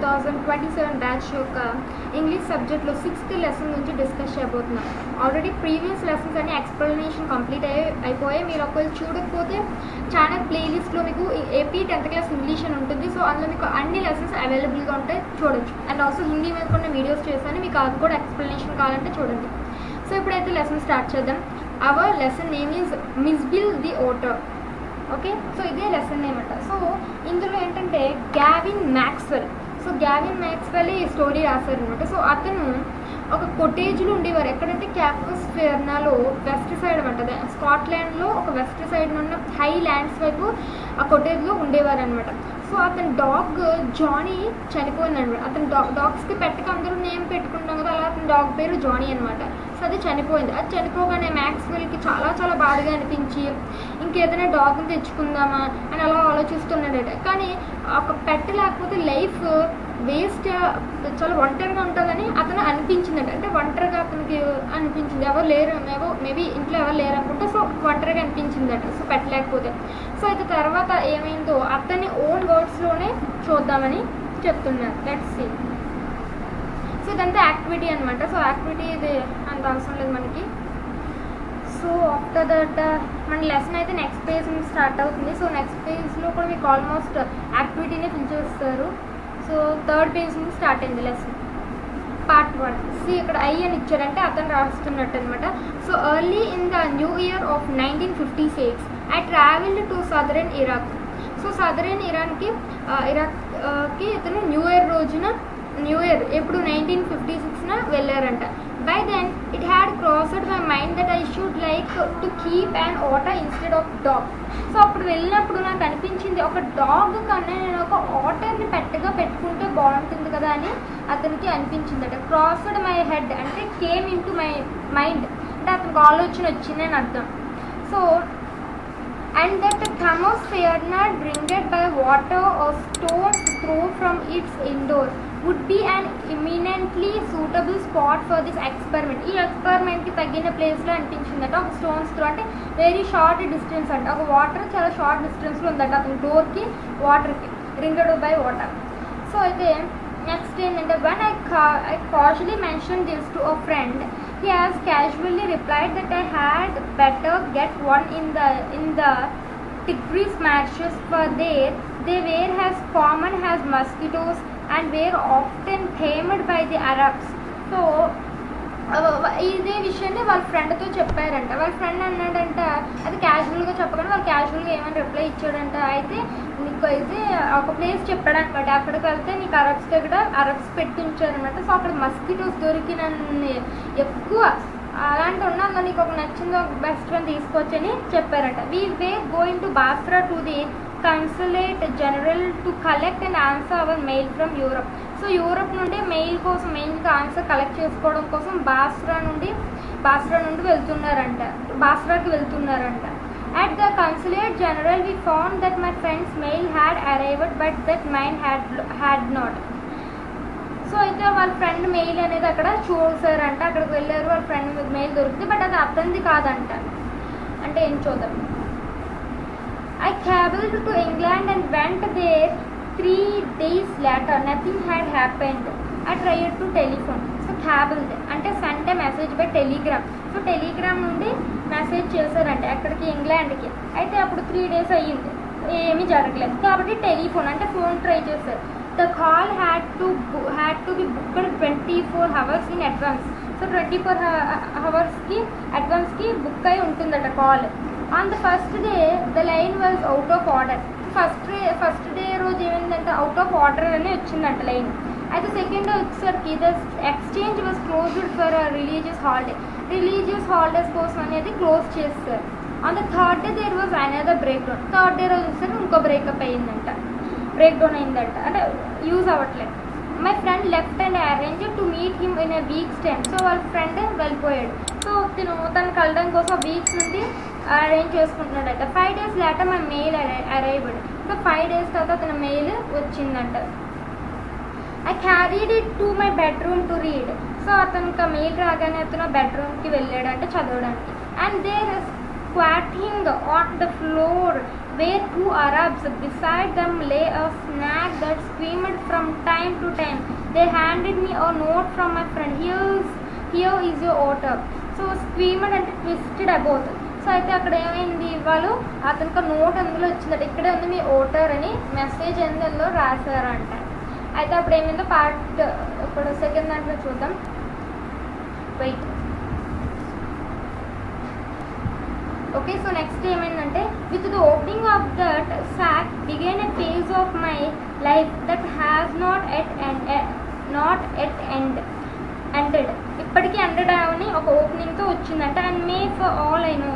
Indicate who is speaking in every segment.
Speaker 1: 2027 batch యొక్క English సబ్జెక్ట్లో 6th lesson గురించి డిస్కస్ చేయబోతున్నాం. ఆల్రెడీ ప్రీవియస్ లెసన్స్ అన్ని ఎక్స్ప్లెనేషన్ కంప్లీట్ అయిపోయాయి. మీరు ఒకవేళ చూడకపోతే ఛానల్ ప్లేలిస్ట్లో మీకు ఏపీ 10th క్లాస్ ఇంగ్లీష్ అని ఉంటుంది. సో అందులో మీకు అన్ని లెసన్స్ అవైలబుల్గా ఉంటాయి, చూడొచ్చు. అండ్ ఆల్సో హిందీ మీద కొన్ని వీడియోస్ చేశాను, మీకు అది కూడా ఎక్స్ప్లెనేషన్ కావాలంటే చూడండి. సో ఇప్పుడైతే లెసన్ స్టార్ట్ చేద్దాం. Our lesson name is మిస్బిల్ the voter. Okay, so ఇదే లెసన్ నేమ్ అంట. సో ఇందులో ఏంటంటే Gavin Maxwell. So Gavin Maxwell ఈ స్టోరీ రాశారనమాట. సో అతను ఒక కొటేజ్లో ఉండేవారు. ఎక్కడంటే క్యాపస్ ఫెర్నాలో వెస్ట్ సైడ్ అంటది, స్కాట్లాండ్లో ఒక వెస్ట్ సైడ్ ఉన్న హై ల్యాండ్స్ వైపు ఆ కొటేజ్లో ఉండేవారు అనమాట. సో అతని డాగ్ జానీ చనిపోయింది అనమాట. అతని డాగ్స్కి పెట్టక అందరూ నేమ్ పెట్టుకుంటాం కదా, అలా అతని డాగ్ పేరు జానీ అనమాట. సో అది చనిపోయింది. అది చనిపోగానే మ్యాక్స్వెల్కి చాలా చాలా బాధగా అనిపించి ఇంకేదైనా డాగ్ని తెచ్చుకుందామా అని అలా ఆలోచిస్తున్నాడట. కానీ ఒక పెట్ లేకపోతే లైఫ్ వేస్ట్, చాలా ఒంటరిగా ఉంటుందని అతను అనిపించిందట. అంటే ఒంటరిగా అతనికి అనిపించింది, ఎవరు లేరు, మేబీ ఇంట్లో ఎవరు లేరు అనుకుంటే. సో ఒంటరిగా అనిపించిందట, సో పెట్టలేకపోతే. సో అయితే తర్వాత ఏమైందో అతని ఓన్ వర్డ్స్లోనే చూద్దామని చెప్తున్నారు. Let's see. సో ఇదంతా యాక్టివిటీ అనమాట. సో యాక్టివిటీ ఇది అంత అవసరం లేదు మనకి. సో ఆఫ్టర్ దట్ మన లెసన్ అయితే నెక్స్ట్ పేజ్ నుంచి స్టార్ట్ అవుతుంది. సో నెక్స్ట్ పేజ్లో కూడా మీకు ఆల్మోస్ట్ యాక్టివిటీనే ఫిల్ చేస్తారు. సో 3rd పేజ్ నుంచి స్టార్ట్ అయింది లెసన్. పార్ట్ 1. సి ఇక్కడ ఐ అని ఇచ్చారంటే అతను రాస్తున్నట్టు అనమాట. So early in the new year of 1956 I travelled to southern Iraq. So southern ఇరాక్కి ఇతను న్యూ ఇయర్ ఎప్పుడు 1956న వెళ్ళారంట. By then it had crossed my mind that I should like to keep an otter instead of dog. So అప్పుడు వెళ్ళినప్పుడు నాకు అనిపించింది, ఒక dog కన్నా నేను ఒక ఆటర్ని పెట్టుకుంటే బాగుంటుంది కదా అని అతనికి అనిపించిందట. క్రాస్డ్ మై హెడ్ అంటే came in to my mind అంటే అతనికి ఆలోచన వచ్చింది అని అర్థం. So and that thermosphere drinking by water or stones thrown from its indoor would be an eminently suitable spot for this experiment. ఈ ఎక్స్పెరిమెంట్కి తగ్గిన ప్లేస్లో అనిపించిందట. ఒక స్టోన్స్ త్రూ అంటే వెరీ షార్ట్ డిస్టెన్స్ అంట. ఒక వాటర్ చాలా షార్ట్ డిస్టెన్స్లో ఉందట అతని డోర్కి వాటర్కి, రింగడ్ బై వాటర్. సో అయితే నెక్స్ట్ ఏంటంటే when I casually mentioned this to a friend, he has casually replied that I had better get one in the Tigris marshes, for there they were as common as mosquitoes and were often tamed by the Arabs. So ఇదే విషయాన్ని వాళ్ళ ఫ్రెండ్తో చెప్పారంట. వాళ్ళ friend అన్నాడంట, అది క్యాజువల్గా చెప్పగానే వాళ్ళు క్యాజువల్గా ఏమైనా రిప్లై ఇచ్చాడంట. అయితే నీకు అయితే ఒక ప్లేస్ చెప్పాడనమాట, అక్కడికి వెళ్తే నీకు అరబ్స్ పెట్టి ఉంచారనమాట. సో అక్కడ మస్కిటోస్ దొరికిన ఎక్కువ అలాంటి ఉన్నది, నీకు ఒక నచ్చింది ఒక బెస్ట్ వన్ తీసుకొచ్చని చెప్పారట. We were going to Basra to the consulate general to collect and answer our mail from Europe. So Europe నుండి మెయిల్గా ఆన్సర్ కలెక్ట్ చేసుకోవడం కోసం బాస్రా నుండి బాస్రాకి వెళ్తున్నారంట. At the consulate general we found that my friend's mail had arrived but that mine had not. So అయితే వాళ్ళ friend mail అనేది అక్కడ చూసారంట. అక్కడికి వెళ్ళారు, వాళ్ళ ఫ్రెండ్ మెయిల్ దొరికింది, బట్ అది అతనిది కాదంట. అంటే ఏం చూద్దాం. I cabled to England and went there 3 days later. Nothing had happened. I tried to telephone. So cabled అంటే sent a message by telegram. So Telegram నుండి మెసేజ్ చేశారంటే అక్కడికి ఇంగ్లాండ్కి. అయితే అప్పుడు 3 days అయ్యింది, ఏమీ జరగలేదు. కాబట్టి టెలిఫోన్ అంటే ఫోన్ ట్రై చేశారు. The call had to be booked 24 hours in advance. So 24 hours అడ్వాన్స్కి బుక్ అయి ఉంటుందట call. On the first day the line was out of order. First day రోజు ఏమైందంటే అవుట్ ఆఫ్ ఆర్డర్ అని వచ్చిందంట line. అయితే second day వచ్చేసరికి the exchange was closed for religious holidays కోసం అనేది క్లోజ్ చేస్తారు. On the third day there was another breakdown. Third day రోజు వచ్చేసరికి ఇంకో బ్రేక్ డౌన్ అయిందంట, అంటే యూజ్ అవ్వట్లేదు. My friend left and arrange to meet him in a weeks time. So వాళ్ళ ఫ్రెండ్ వెళ్ళిపోయాడు. సో తను కలడం కోసం వీక్స్ నుండి అరేంజ్ చేసుకుంటున్నాడట. 5 days later my mail arrived. So 5 days తర్వాత అతని మెయిల్ వచ్చిందంట. I carried it to my bedroom to read. So అతనికి మెయిల్ రాగానే అతను బెడ్రూమ్కి వెళ్ళాడంటే చదవడానికి. And squatting on the floor were two Arabs. Beside them lay a snake that screamed from time to time. They handed me a note from my friend. Here is your order. So screamed అంటే twisted about. So అయితే అక్కడ ఏమైంది, వాళ్ళు అతనికి note అందులో వచ్చిందట, ఇక్కడే ఉంది మీ ఓటర్ అని మెసేజ్ అందులో రాశారంట. అయితే అప్పుడు ఏమైందో పార్ట్ ఇప్పుడు సెకండ్ దాంట్లో చూద్దాం. వెయిట్. ఓకే, సో నెక్స్ట్ ఏమైందంటే, with the opening of that sack began a phase of my life that has not yet ended. ఇప్పటికీ ఎండెడ్ అవని ఒక ఓపెనింగ్తో వచ్చిందంట. And may for all I know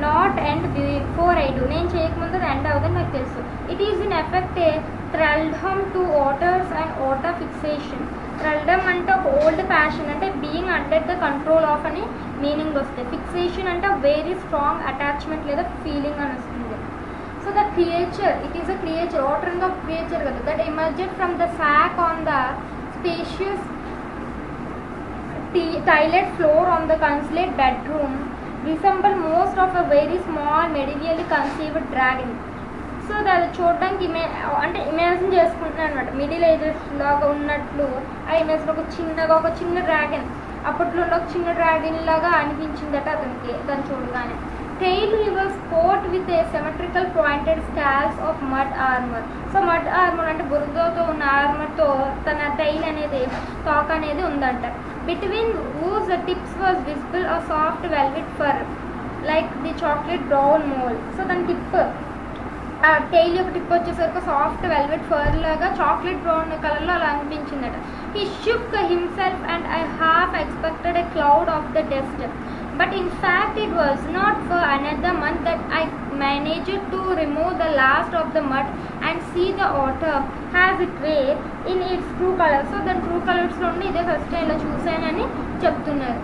Speaker 1: not end before I do. నేను చేయకముందు అది end అవుతుందని నాకు తెలుసు. It is in effect a thraldom to otters and otter fixation. Thraldom అంటే ఒక ఓల్డ్ ఫ్యాషన్, అంటే being under the control of అని మీనింగ్ వస్తుంది. ఫిక్సేషన్ అంటే వెరీ స్ట్రాంగ్ అటాచ్మెంట్ లేదా ఫీలింగ్ అని వస్తుంది. So the creature, it is a creature, otter ఇంకా క్రియేచర్ కదా, that emerged from the sack on the spacious tiled floor on the consulate bedroom resemble most of a very small medievally conceived dragon. So అది చూడడానికి అంటే imagine చేసుకుంటున్నాను అనమాట, middle ages లాగా ఉన్నట్లు ఆ ఇమేజ్లో ఒక చిన్న డ్రాగన్, అప్పట్లో ఒక చిన్న డ్రాగన్ లాగా అనిపించిందట అతనికి దాన్ని చూడగానే. Tail he was coat with a symmetrical pointed scales of mud armor. So mud armour అంటే బురదతో ఉన్న ఆర్మర్తో తన టైల్ అనేది టాక్ అనేది ఉందంట. Between whose tips was visible a soft velvet fur like the chocolate brown mole. So దాని tip, ఆ tile యొక్క టిప్ వచ్చేసరికి సాఫ్ట్ వెల్వెట్ ఫర్ లాగా చాక్లెట్ బ్రౌన్ కలర్లో అలా అనిపించిందట. He shook himself and I half expected a cloud of the dust. But in fact it was not for another month that I managed to remove the last of the mud and see the otter has it were in its true color. So దాని true కలర్స్లో ఉండి ఇదే first time ఇలా చూసానని చెప్తున్నారు.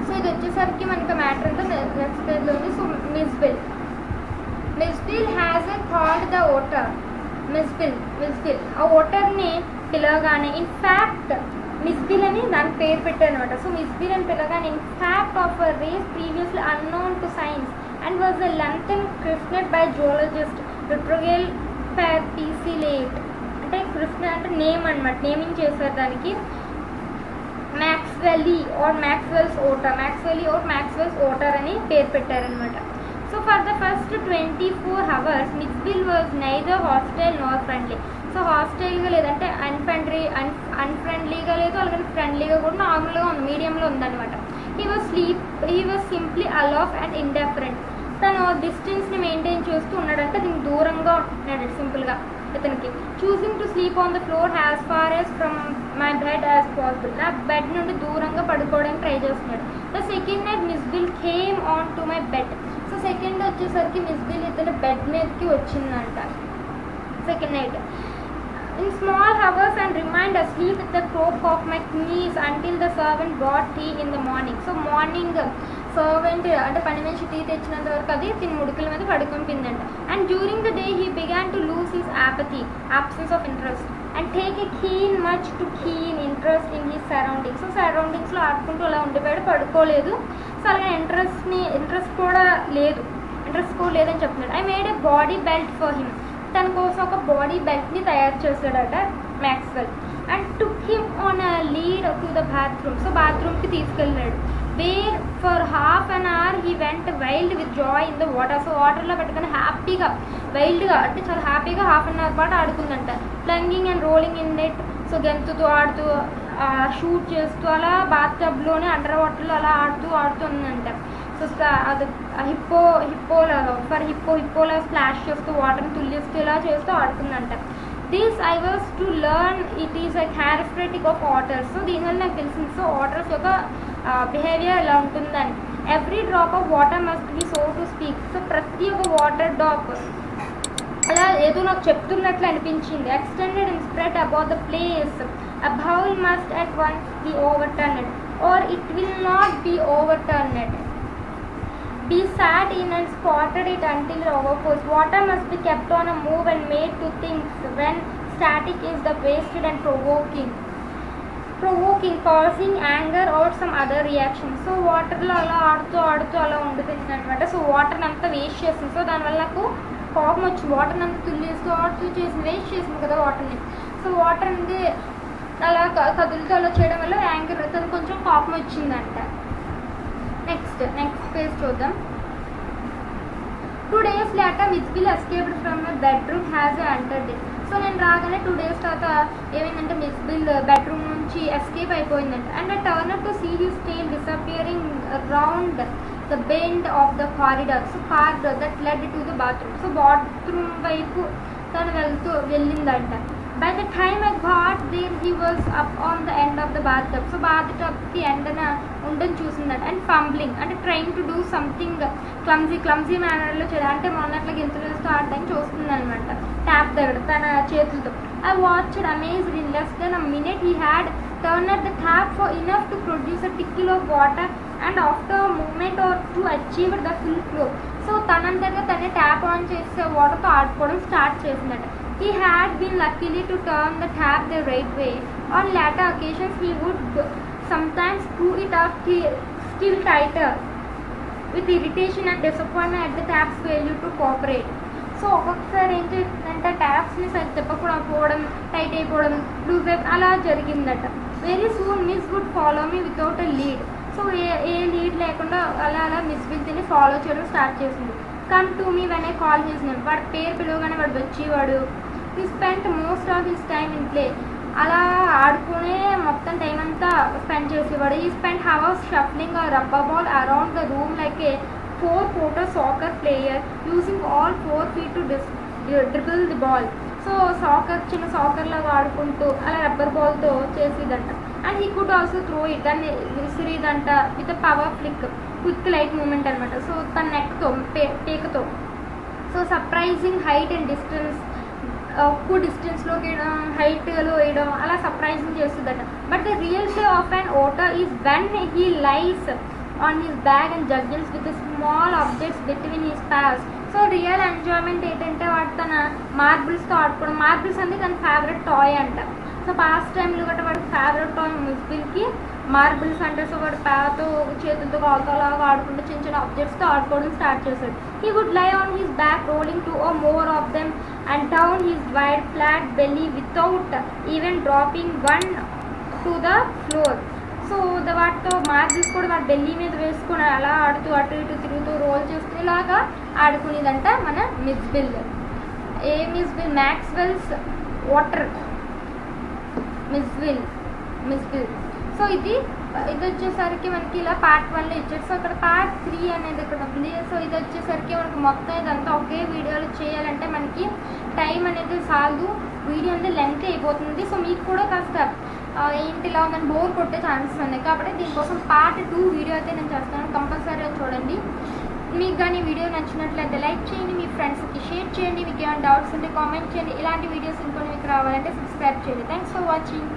Speaker 1: So ఇది వచ్చేసరికి మనకి matter అంతా నెక్స్ట్ పేజ్లో ఉంది. So Mijbil has a called the otter. Mijbil ఆ ఓటర్ని పిలవగానే ఇన్ఫ్యాక్ట్ మిస్బిల్ అని దానికి పేరు పెట్టారు అనమాట. సో మిస్బిల్ అని పిలవగానే in fact of a race previously unknown to science and was a length christened by zoologist Lutrogale perspicillata. అంటే క్రిఫ్నెడ్ అంటే నేమ్ అనమాట, నేమింగ్ చేశారు దానికి. మ్యాక్స్వెల్లీ ఆర్ మ్యాక్స్వెల్స్ ఓటర్ అని పేరు పెట్టారనమాట. So for the first 24 hours మిస్బిల్ was neither hostile Nar friendly. So హాస్టైల్గా లేదంటే అన్ఫ్రెండ్లీగా లేదు, అలాగే ఫ్రెండ్లీగా కూడా నార్మల్గా ఉంది, మీడియంలో ఉందన్నమాట. He was simply alert and indifferent. తను డిస్టెన్స్ని మెయింటైన్ చేస్తూ ఉన్నాడంటే దీనికి దూరంగా ఉంటున్నాడు సింపుల్గా ఇతనికి. Choosing to sleep on the floor as far as from my bed as possible. నా బెడ్ నుండి దూరంగా పడుకోవడానికి ట్రై చేస్తున్నాడు. The second night Mijbil came on to my bed. So second వచ్చేసరికి మిస్బిల్ ఇతను బెడ్ మీదకి వచ్చిందంట second night. In small hours and remained asleep with the croak of my knees until the servant brought tea in the morning. So morning servant అంటే పని మనిషి tea తెచ్చినంత వరకు అది తిని ముడుకుల మీద పడుకుంటుందంట. And during the day he began to lose his apathy, absence of interest, and take a much keen interest in his surroundings. So సరౌండింగ్స్లో ఆడుకుంటూ అలా ఉండిపోయాడు, పడుకోలేదు. సో అలాగే ఇంట్రెస్ట్ కూడా లేదని చెప్తున్నాడు. I made a body belt for him. తన కోసం ఒక బాడీ బెల్ట్ని తయారు చేశాడట Maxwell. And took him on a lead to the bathroom. So బాత్రూమ్కి తీసుకెళ్ళాడు. Where for half an hour he went wild with joy in the water. So వాటర్లో పెట్టుకుని హ్యాపీగా వైల్డ్గా అంటే చాలా హ్యాపీగా హాఫ్ అన్ అవర్ పాటు ఆడుకుందంట. Plunging and rolling in net. So గెంతుతూ ఆడుతూ షూట్ చేస్తూ అలా బాత్ టబ్లోనే అండర్ వాటర్లో అలా ఆడుతూ ఉందంట. సో అది హిప్పోలా స్ప్లాష్ చేస్తూ వాటర్ని తుల్లిస్తూ ఇలా చేస్తూ ఆడుతుందంట. This I was to learn it is a characteristic of waters. So దీనివల్ల నాకు తెలిసింది సో వాటర్స్ యొక్క బిహేవియర్ ఇలా ఉంటుందని. Every drop of water must be so to speak. So ప్రతి ఒక్క వాటర్ డ్రాప్ అలా ఏదో నాకు చెప్తున్నట్లు అనిపించింది. Extended and spread about the place. A bowl must at once be overturned or it will not be overturned. Be sat in and spotted it until it overflows. Water must be kept on a move and made to think. When static is the wasted and provoking soaking, causing anger or some other reaction. So వాటర్లో అలా ఆడుతూ ఆడుతూ అలా ఉండిపోయింది అనమాట. So వాటర్ని అంతా waste చేస్తుంది. సో దానివల్ల నాకు కోపం వచ్చింది. వాటర్ని అంతా తుల్లేస్తూ ఆడుతూ చేసింది, వేస్ట్ చేసింది కదా వాటర్ని. సో వాటర్ అనేది అలా కదులుతూ అలా చేయడం వల్ల యాంగర్ తను కొంచెం కోపం వచ్చిందంట. నెక్స్ట్ పేజ్ చూద్దాం. 2 days later Mijbil escaped from my bedroom has entered it. So నేను రాగానే 2 days తర్వాత ఏమైందంటే మిస్బిల్ బెడ్రూమ్ నుంచి ఎస్కేప్ అయిపోయిందంట. And I turn up to see his tail disappearing around the bend of the corridor. So corridor that led to the bathroom. So bathroom వైపు తను వెళ్ళిందంట. By the time I got there, he was up on the end of the bathtub. So bathtubకి ఎండన ఉండని చూసిందట. And fumbling అంటే trying to do something clumsy మేనర్లో చేయాలి. అంటే మొన్నట్లా గింతలు వేస్తూ ఆడటానికి చూస్తుంది అనమాట ట్యాప్ దగ్గర తన చేతులతో. I watched amazed. In less than a minute he had turned the tap for enough to produce a trickle of water, and after a moment or two achieved the full flow. So తనంతగా తనే tap on చేసే వాటర్తో ఆడుకోవడం start చేసిందట. He had been lucky to turn the tap the right way. On later occasions he would sometimes screw it up still tighter with irritation and disappointment at the tap's failure to cooperate. So ఒక్కొక్కసారి ఏం చేస్తుందంటే ట్యాప్స్ని సరి తిప్పకుండా పోవడం, tight అయిపోవడం, loose అయిపోవడం అలా జరిగిందట. Very soon Mij would follow me without a lead. So a lead లేకుండా అలా మిస్ విల్ని ఫాలో చేయడం స్టార్ట్ చేసింది. Come to me when I call చేసినాడు. వాడి పేరు పిలవగానే వాడు వచ్చేవాడు. He spent most of his time in play. అలా ఆడుకునే మొత్తం టైం అంతా స్పెండ్ చేసేవాడు. ఈ spend hours shuffling a rubber ball around the room like a 4-footer soccer player using all 4 feet to dribble the ball. So చిన్న soccer లాగా ఆడుకుంటూ అలా రబ్బర్ బాల్తో చేసేదంట. And he could also throw it, దాన్ని విసిరిదంట with power flick, quick light movement అనమాట. So తన నెక్తో టేక్తో. So surprising height and distance, ఎక్కువ డిస్టెన్స్లో హైట్లో వేయడం అలా సర్ప్రైజింగ్ చేస్తుందట. But the real show of an otter is when he lies on his back and juggles with small objects between his paws. So real ఎంజాయ్మెంట్ ఏంటంటే వాడు తన మార్బుల్స్తో ఆడుకోవడం. మార్బుల్స్ అనేది తన ఫేవరెట్ టాయ్ అంట. సో పాస్ట్ టైంలో గట్రా వాడికి ఫేవరెట్ టాయ్ మిస్బిల్కి మార్బుల్స్ అంటే. సో వాడు పేతో చేతులతో కాలుతోలాగా ఆడుకుంటూ చిన్న ఆబ్జెక్ట్స్తో ఆడుకోవడం స్టార్ట్ చేశాడు. He would lie on his back rolling 2 or more of them and down his wide flat belly without even dropping one to the floor. So వాటితో మార్బుల్స్ కూడా వాడి బెల్లీ మీద వేసుకొని అలా ఆడుతూ అటు ఇటు తిరుగుతూ రోల్ చేస్తూ ఇలాగా ఆడుకునేదంట మన మిస్బిల్. మిస్బిల్ మ్యాక్స్వెల్స్ వాటర్ మిస్బిల్. సో ఇది వచ్చేసరికి మనకి ఇలా పార్ట్ 1లో ఇచ్చారు. సో ఇక్కడ పార్ట్ 3 అనేది ఇక్కడ ఉంది. సో ఇది వచ్చేసరికి మనకి మొత్తం ఇదంతా ఒకే వీడియోలో చేయాలంటే మనకి టైం అనేది సాల్దు, వీడియో అనేది లెంత్ అయిపోతుంది. సో మీకు కూడా కాస్త ఇలా ఉందని బోర్ కొట్టే ఛాన్సెస్ ఉన్నాయి. కాబట్టి దీనికోసం పార్ట్ 2 వీడియో అయితే నేను చేస్తాను, కంపల్సరీగా చూడండి. మీకు కానీ వీడియో నచ్చినట్లయితే లైక్ చేయండి, మీ ఫ్రెండ్స్కి షేర్ చేయండి, మీకు ఏమైనా డౌట్స్ ఉంటే కామెంట్ చేయండి. ఇలాంటి వీడియోస్ ఇంకొన్ని మీకు రావాలంటే సబ్స్క్రైబ్ చేయండి. Thanks for watching.